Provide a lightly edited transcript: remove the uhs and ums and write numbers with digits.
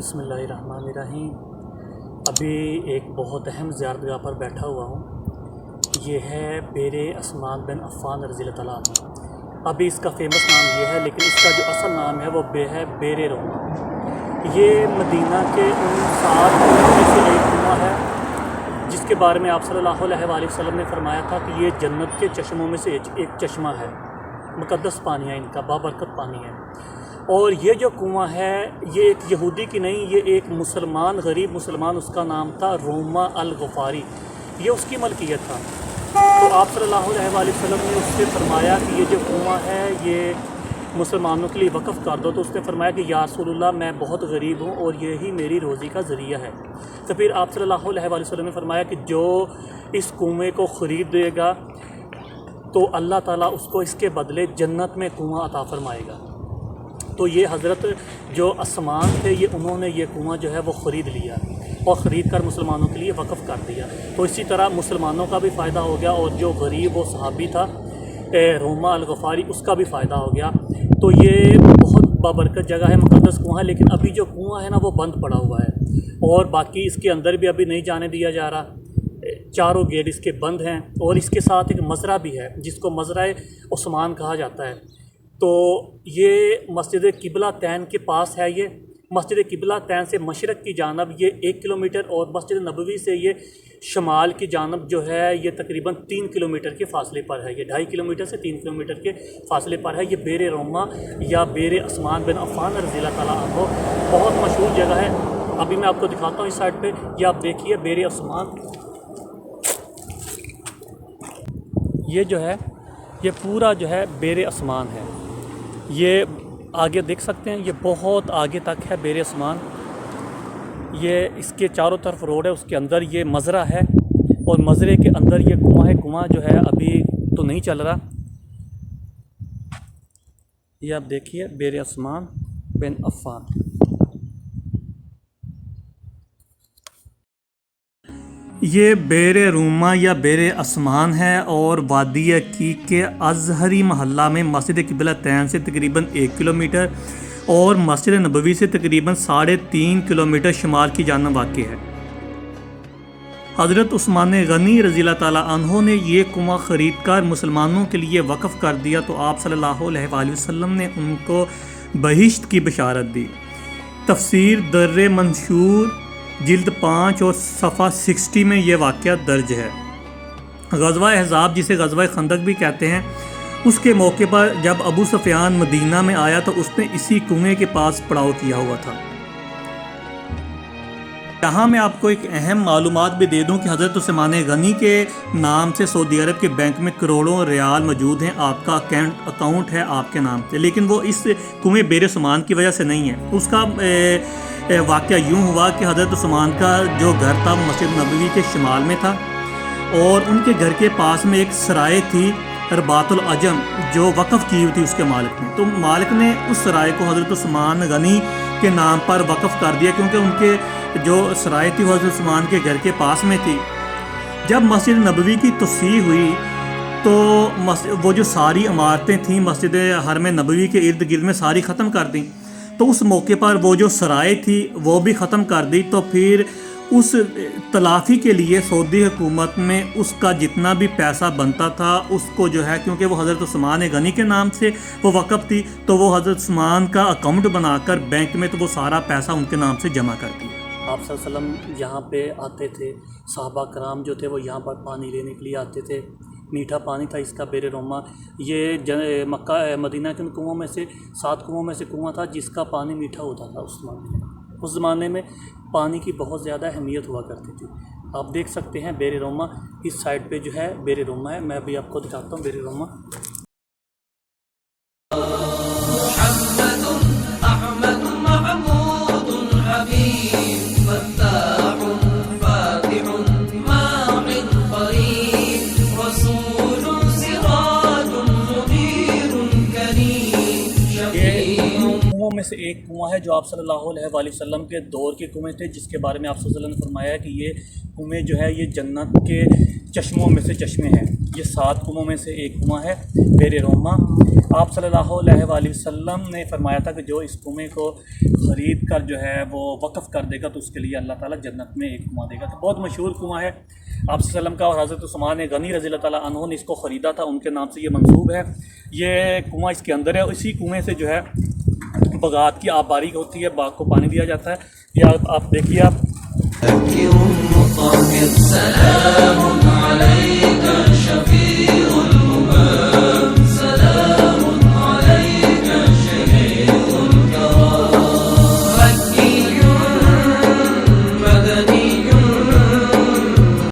بسم اللہ الرحمن الرحیم۔ ابھی ایک بہت اہم زیارت گاہ پر بیٹھا ہوا ہوں، یہ ہے بیر عثمان بن عفان رضی اللہ تعالیٰ عنہ۔ ابھی اس کا فیمس نام یہ ہے، لیکن اس کا جو اصل نام ہے وہ بیر روما۔ یہ مدینہ کے ان 7 کنووں میں سے ایک کنواں ہے جس کے بارے میں آپ صلی اللہ علیہ وآلہ وسلم نے فرمایا تھا کہ یہ جنت کے چشموں میں سے ایک چشمہ ہے، مقدس پانی ہے، ان کا بابرکت پانی ہے۔ اور یہ جو کنواں ہے یہ ایک یہودی کی نہیں، یہ ایک مسلمان، غریب مسلمان، اس کا نام تھا روما الغفاری، یہ اس کی ملکیت تھا۔ تو آپ صلی اللہ علیہ وآلہ وسلم نے اس سے فرمایا کہ یہ جو کنواں ہے یہ مسلمانوں کے لیے وقف کر دو۔ تو اس نے فرمایا کہ یا رسول اللہ میں بہت غریب ہوں اور یہی میری روزی کا ذریعہ ہے۔ تو پھر آپ صلی اللہ علیہ وآلہ وسلم نے فرمایا کہ جو اس کنویں کو خرید دے گا تو اللہ تعالیٰ اس کو اس کے بدلے جنت میں کنواں عطا فرمائے گا۔ تو یہ حضرت جو عثمان تھے، یہ انہوں نے یہ کنواں جو ہے وہ خرید لیا اور خرید کر مسلمانوں کے لیے وقف کر دیا۔ تو اسی طرح مسلمانوں کا بھی فائدہ ہو گیا اور جو غریب و صحابی تھا روما الغفاری، اس کا بھی فائدہ ہو گیا۔ تو یہ بہت بابرکت جگہ ہے، مقدس کنواں ہے، لیکن ابھی جو کنواں ہے نا وہ بند پڑا ہوا ہے اور باقی اس کے اندر بھی ابھی نہیں جانے دیا جا رہا، چاروں گیٹ اس کے بند ہیں۔ اور اس کے ساتھ ایک مزرعہ بھی ہے جس کو مزرعہ عثمان کہا جاتا ہے۔ تو یہ مسجد قبلہ تین کے پاس ہے، یہ مسجد قبلہ تین سے مشرق کی جانب یہ 1 کلومیٹر اور مسجد نبوی سے یہ شمال کی جانب جو ہے یہ تقریباً 3 کلومیٹر کے فاصلے پر ہے، یہ 2.5 کلومیٹر سے 3 کلومیٹر کے فاصلے پر ہے۔ یہ بیر روما یا بیر عثمان بن عفان رضی اللہ تعالیٰ عنہ بہت مشہور جگہ ہے۔ ابھی میں آپ کو دکھاتا ہوں اس سائڈ پہ، یہ آپ دیکھیے بیر عثمان، یہ جو ہے یہ پورا جو ہے بیر عثمان ہے۔ یہ آگے دیکھ سکتے ہیں، یہ بہت آگے تک ہے بیر عثمان۔ یہ اس کے چاروں طرف روڈ ہے، اس کے اندر یہ مزرعہ ہے اور مزرعے کے اندر یہ کنواں ہے۔ کنواں جو ہے ابھی تو نہیں چل رہا۔ یہ آپ دیکھیے بیر عثمان بن عفان۔ یہ بیر روما یا بیر عثمان ہے اور وادی عقیق کے ازہری محلہ میں مسجد قبلہ تین سے تقریباً 1 کلومیٹر اور مسجد نبوی سے تقریباً 3.5 کلومیٹر شمال کی جانب واقع ہے۔ حضرت عثمان غنی رضی اللہ تعالیٰ عنہ نے یہ کنواں خرید کر مسلمانوں کے لیے وقف کر دیا تو آپ صلی اللہ علیہ وآلہ وسلم نے ان کو بہشت کی بشارت دی۔ تفسیر در منشور جلد 5 اور صفحہ 60 میں یہ واقعہ درج ہے۔ غزوہ احزاب، جسے غزوہ خندق بھی کہتے ہیں، اس کے موقع پر جب ابو سفیان مدینہ میں آیا تو اس نے اسی کنویں کے پاس پڑاؤ کیا ہوا تھا۔ یہاں میں آپ کو ایک اہم معلومات بھی دے دوں کہ حضرت عثمان غنی کے نام سے سعودی عرب کے بینک میں کروڑوں ریال موجود ہیں، آپ کا اکاؤنٹ ہے آپ کے نام سے، لیکن وہ اس کنویں بیر عثمان کی وجہ سے نہیں ہے۔ اس کا واقعہ یوں ہوا کہ حضرت عثمان کا جو گھر تھا مسجد نبوی کے شمال میں تھا اور ان کے گھر کے پاس میں ایک سرائے تھی رباط العجم جو وقف کی ہوئی تھی اس کے مالک نے۔ تو مالک نے اس سرائے کو حضرت عثمان غنی کے نام پر وقف کر دیا کیونکہ ان کے جو سرائے تھی وہ حضرت عثمان کے گھر کے پاس میں تھی۔ جب مسجد نبوی کی توسیع ہوئی تو وہ جو ساری عمارتیں تھیں مسجد حرم نبوی کے ارد گرد میں ساری ختم کر دیں، تو اس موقع پر وہ جو سرائے تھی وہ بھی ختم کر دی۔ تو پھر اس تلافی کے لیے سعودی حکومت میں اس کا جتنا بھی پیسہ بنتا تھا اس کو جو ہے، کیونکہ وہ حضرت عثمان غنی کے نام سے وہ وقف تھی، تو وہ حضرت عثمان کا اکاؤنٹ بنا کر بینک میں تو وہ سارا پیسہ ان کے نام سے جمع کر دیا۔ آپ صلی اللہ علیہ وسلم یہاں پہ آتے تھے، صحابہ کرام جو تھے وہ یہاں پر پانی لینے کے لیے آتے تھے، میٹھا پانی تھا اس کا بیر روما۔ یہ مکہ مدینہ کے کنووں میں سے 7 کنووں میں سے کنواں تھا جس کا پانی میٹھا ہوتا تھا اس زمانے میں۔ اس زمانے میں پانی کی بہت زیادہ اہمیت ہوا کرتی تھی۔ آپ دیکھ سکتے ہیں بیر روما، اس سائڈ پہ جو ہے بیر روما ہے، میں ابھی آپ کو دکھاتا ہوں بیر روما۔ میں سے ایک کنواں ہے جو آپ صلی اللہ علیہ وآلہ وسلم کے دور کے کنویں تھے، جس کے بارے میں آپ صلی اللہ علیہ وسلم نے فرمایا ہے کہ یہ کنویں جو ہے یہ جنت کے چشموں میں سے چشمے ہیں۔ یہ 7 کنووں میں سے ایک کنواں ہے بیر روما۔ آپ صلی اللہ علیہ وآلہ وسلم نے فرمایا تھا کہ جو اس کنویں کو خرید کر جو ہے وہ وقف کر دے گا تو اس کے لیے اللہ تعالیٰ جنت میں ایک کنواں دے گا۔ تو بہت مشہور کنواں ہے آپ صلی اللہ علیہ وسلم کا، اور حضرت عثمان غنی رضی اللہ تعالیٰ عنہ نے اس کو خریدا تھا، ان کے نام سے یہ منسوب ہے۔ یہ کنواں اس کے اندر ہے، اور اسی کنویں سے جو ہے باغات کی آباری ہوتی ہے، باغ کو پانی دیا جاتا ہے۔ یہ آپ دیکھیے آپ